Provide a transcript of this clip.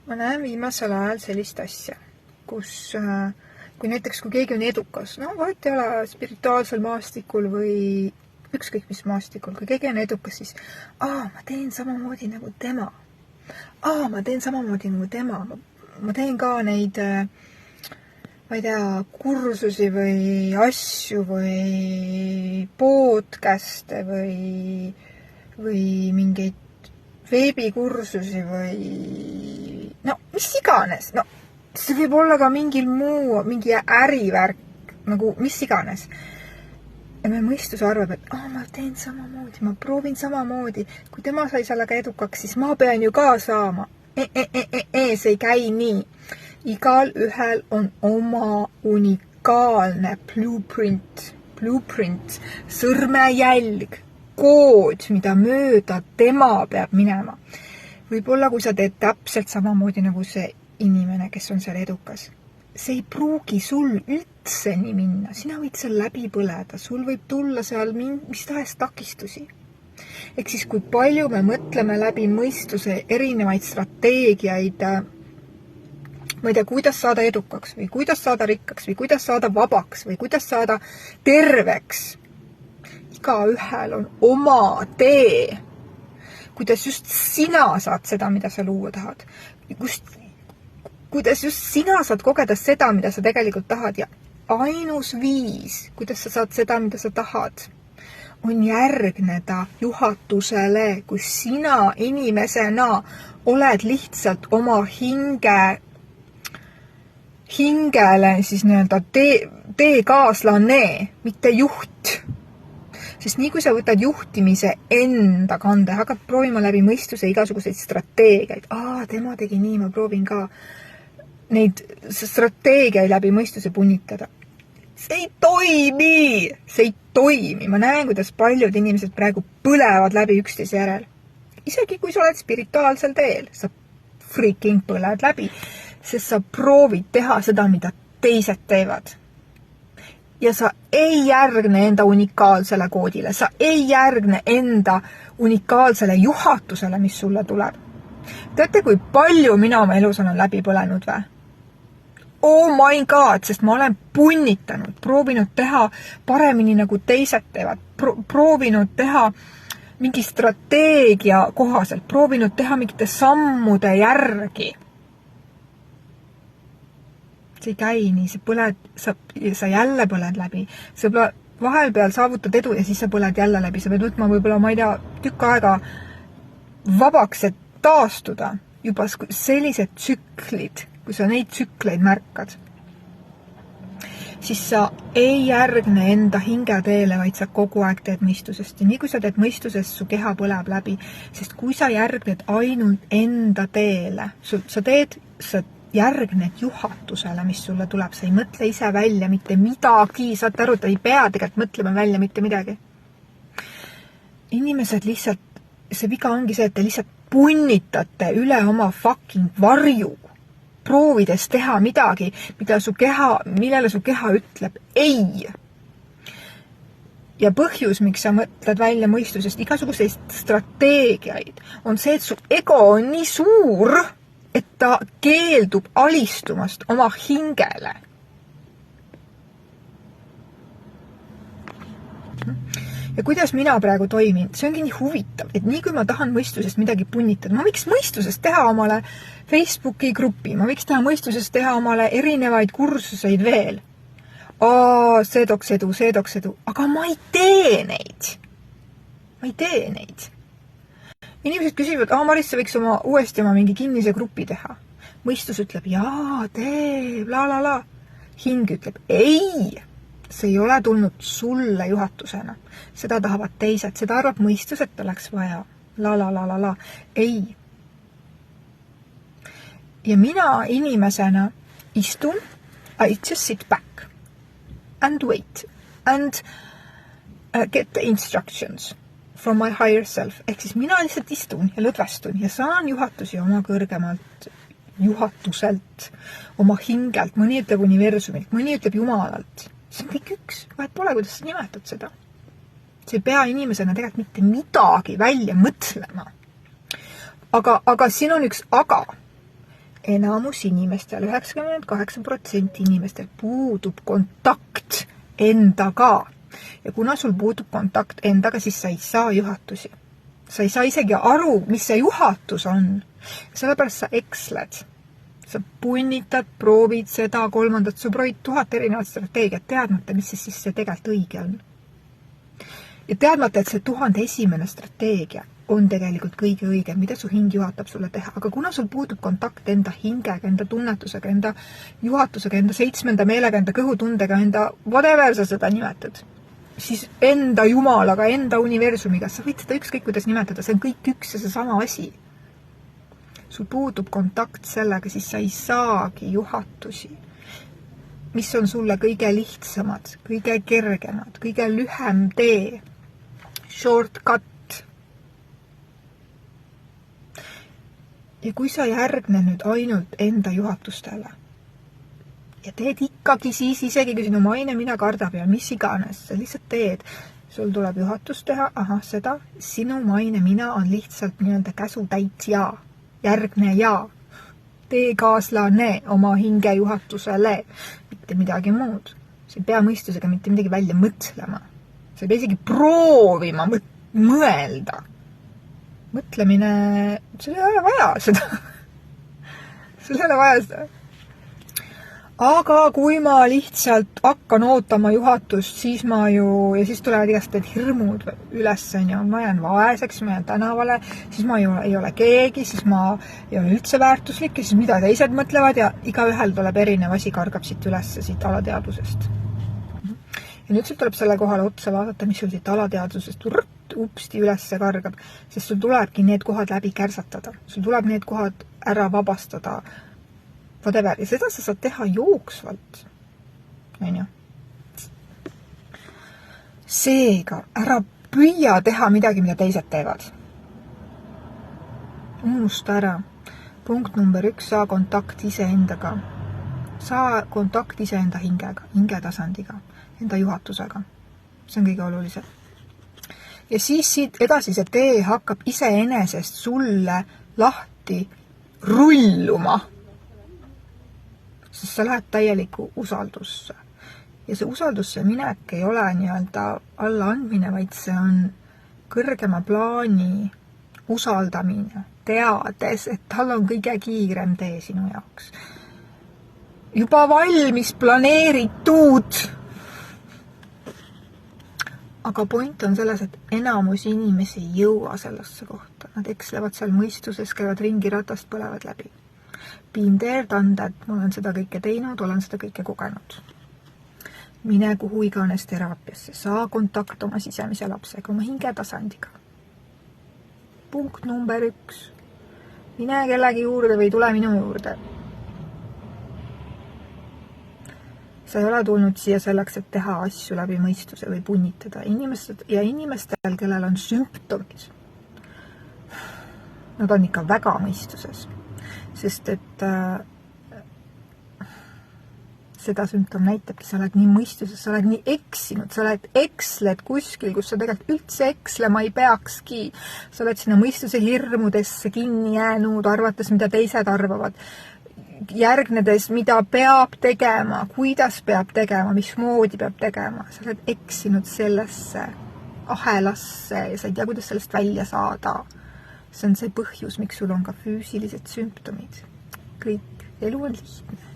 Ma näen viimasel ajal sellist asja, kus kui näiteks, kui keegi on edukas, no vahet ei ole spirituaalsel maastikul või ükskõik mis maastikul, kui keegi on edukas, siis ma teen samamoodi nagu tema. Ma teen samamoodi nagu tema. Ma teen ka neid, ma ei tea, kursusi või asju või podcast'e või mingeid veebikursusi või no mis iganes, no see võib olla ka mingi ärivärk, nagu mis iganes. Ja me mõistus arvab, et ma teen samamoodi, ma proovin samamoodi, kui tema sai sellega edukaks, siis ma pean ju ka saama. See ei käi nii. Igal ühel on oma unikaalne blueprint, sõrmejälg, kood, mida mööda tema peab minema. Võib-olla, kui sa teed täpselt samamoodi nagu see inimene, kes on seal edukas, see ei pruugi sul üldse nii minna. Sina võid seal läbi põleda, sul võib tulla seal mis tahes takistusi. Ehk siis, kui palju me mõtleme läbi mõistuse erinevaid strateegiaid, ma ei tea, kuidas saada edukaks või kuidas saada rikkaks või kuidas saada vabaks või kuidas saada terveks. Igaühel on oma tee, kuidas just sina saad seda, mida sa luua tahad. Kuidas just sina saad kogeda seda, mida sa tegelikult tahad ja ainus viis, kuidas sa saad seda, mida sa tahad, on järgneda juhatusele, kus sina inimesena oled lihtsalt oma hingele siis nii-öelda teekaaslane, mitte juht. Sest nii kui sa võtad juhtimise enda kande, hakkad proovima läbi mõistuse igasuguseid strateegiaid. Tema tegi nii, ma proovin ka neid strateegiaid läbi mõistuse punnitada. See ei toimi. Ma näen, kuidas paljud inimesed praegu põlevad läbi üksteise järel. Isegi kui sa oled spirituaalsel teel, sa freaking põled läbi, sest sa proovid teha seda, mida teised teevad. Ja sa ei järgne enda unikaalsele koodile, sa ei järgne enda unikaalsele juhatusele, mis sulle tuleb. Teate, kui palju mina oma elus olen läbi põlenud või? Oh my god, sest ma olen punnitanud, proovinud teha paremini nagu teised teevad, proovinud teha mingi strateegia kohaselt, proovinud teha mingite sammude järgi. See ei käi nii, sa jälle põled läbi. Sa vahel peal saavutad edu ja siis sa põled jälle läbi. Sa pead võtma võib-olla, ma ei tea, tükk aega vabaks, et taastuda. Juba sellised tsüklid, kui sa neid tsükleid märkad, siis sa ei järgne enda hingeteele, vaid sa kogu aeg teed mõistusest. Ja nii kui sa teed mõistusest, su keha põleb läbi. Sest kui sa järgned ainult enda teele, sa järgned juhatusele, mis sulle tuleb. Sa ei mõtle ise välja mitte midagi. Saate aru, ta ei pea tegelikult mõtlema välja mitte midagi. Inimesed lihtsalt, see viga ongi see, et te lihtsalt punnitate üle oma fucking varju, proovides teha midagi, millele su keha ütleb ei. Ja põhjus, miks sa mõtled välja mõistusest igasuguseid strateegiaid, on see, et su ego on nii suur, et ta keeldub alistumast oma hingele. Ja kuidas mina praegu toimin? See ongi nii huvitav, et nii kui ma tahan mõistusest midagi punnitada, ma võiks mõistusest teha omale Facebooki gruppi, ma võiks teha mõistusest teha omale erinevaid kursuseid veel. See tooks edu, aga ma ei tee neid. Inimesed küsivad, Maris, sa võiks uuesti oma mingi kinnise grupi teha. Mõistus ütleb, jaa, tee, bla. Hing ütleb, ei, see ei ole tulnud sulle juhatusena. Seda tahavad teised, seda arvab mõistus, et oleks vaja. La. Ei. Ja mina inimesena istun, I just sit back and wait and get the instructions from my higher self. Ehk siis mina lihtsalt istun ja lõdvestun ja saan juhatusi oma kõrgemalt juhatuselt, oma hingelt, mõni ütleb universumilt, mõni ütleb jumalalt. See on kõik üks, vahet pole, kuidas sa nimetad seda. See ei pea inimesena tegelikult mitte midagi välja mõtlema. Aga siin on üks aga. enamus inimestel, 98% inimestel puudub kontakt endaga. Ja kuna sul puudub kontakt endaga, siis sa ei saa juhatusi. Sa ei saa isegi aru, mis see juhatus on. Sellepärast sa eksled. Sa punnitad, proovid seda, kolmandat, sa proovid 1000 erinevat strateegiat, teadmata, mis siis see tegelikult õige on. Ja teadmata, et see 1001 strateegia on tegelikult kõige õigem, mida su hing juhatab sulle teha. Aga kuna sul puudub kontakt enda hingega, enda tunnetusega, enda juhatusega, enda 7. meelega, enda kõhutundega, enda whatever sa seda nimetad, siis enda jumalaga, enda universumiga, sa võid seda ükskõik kuidas nimetada, see on kõik üks ja see sama asi. Sul puudub kontakt sellega, siis sa ei saagi juhatusi, mis on sulle kõige lihtsamad, kõige kergemad, kõige lühem tee, shortcut. Ja kui sa järgne nüüd ainult enda juhatustele ja teed ikkagi siis, isegi kui sinu maine mina kardab ja mis iganes, sa lihtsalt teed, sul tuleb juhatus teha, seda, sinu maine mina on lihtsalt nii-öelda käsutäitja, järgne ja teekaaslane oma hinge juhatusele, mitte midagi muud. Sa ei pea mõistusega mitte midagi välja mõtlema. Sa ei pea isegi proovima mõelda. Mõtlemine, sul ei ole vaja seda. Sul ei ole vaja seda. Aga kui ma lihtsalt hakkan ootama juhatust, siis ma ju, ja siis tulevad igast need hirmud üles, ma jään vaeseks, ma jään tänavale, siis ma ei ole keegi, siis ma ei ole üldse väärtuslik ja siis mida teised mõtlevad ja igaühel tuleb erinev asi, kargab siit üles, siit alateadvusest. Ja nüüd sul tuleb selle kohale otsa vaadata, mis sul siit alateadvusest upsti ülesse kargab, sest sul tulebki need kohad läbi kärsatada. Sul tuleb need kohad ära vabastada. Whatever. Ja seda sa saad teha jooksvalt. Seega, ära püüa teha midagi, mida teised teevad. Unusta ära. Punkt number 1, saa kontakt iseendaga. Saa kontakt iseenda hingega, hingetasandiga, enda juhatusega. See on kõige olulisem. Ja siis siit edasi see tee hakkab iseenesest sulle lahti rulluma. Sest sa lähed täieliku usaldusse. Ja see usaldusse minek ei ole nii-öelda alla andmine, vaid see on kõrgema plaani usaldamine, teades, et tal on kõige kiirem tee sinu jaoks. Juba valmis planeeritud. Aga point on selles, et enamus inimesi ei jõua sellesse kohta. Nad ekslevad seal mõistuses, käivad ringi, ratast põlevad läbi. Been there, done that. Ma olen seda kõike teinud, olen seda kõike kogenud. Mine kuhu iganes teraapiasse. Saa kontakt oma sisemise lapsega, oma hingetasandiga. Punkt number 1. Mine kellegi juurde või tule minu juurde. Sa ei ole tulnud siia selleks, et teha asju läbi mõistuse või punnitada. Inimestel, kellel on sümptomid, nad on ikka väga mõistuses. Sest et seda sümptom näitabki, sa oled nii mõistuses, sa oled nii eksinud, sa oled eksled kuskil, kus sa tegelikult üldse ekslema ei peakski. Sa oled sinna mõistuse hirmudesse kinni jäänud, arvates, mida teised arvavad. Järgnedes, mida peab tegema, kuidas peab tegema, mismoodi peab tegema. Sa oled eksinud sellesse ahelasse ja sa ei tea, kuidas sellest välja saada. See on see põhjus, miks sul on ka füüsilised sümptomid. Kõik elu on lihtne.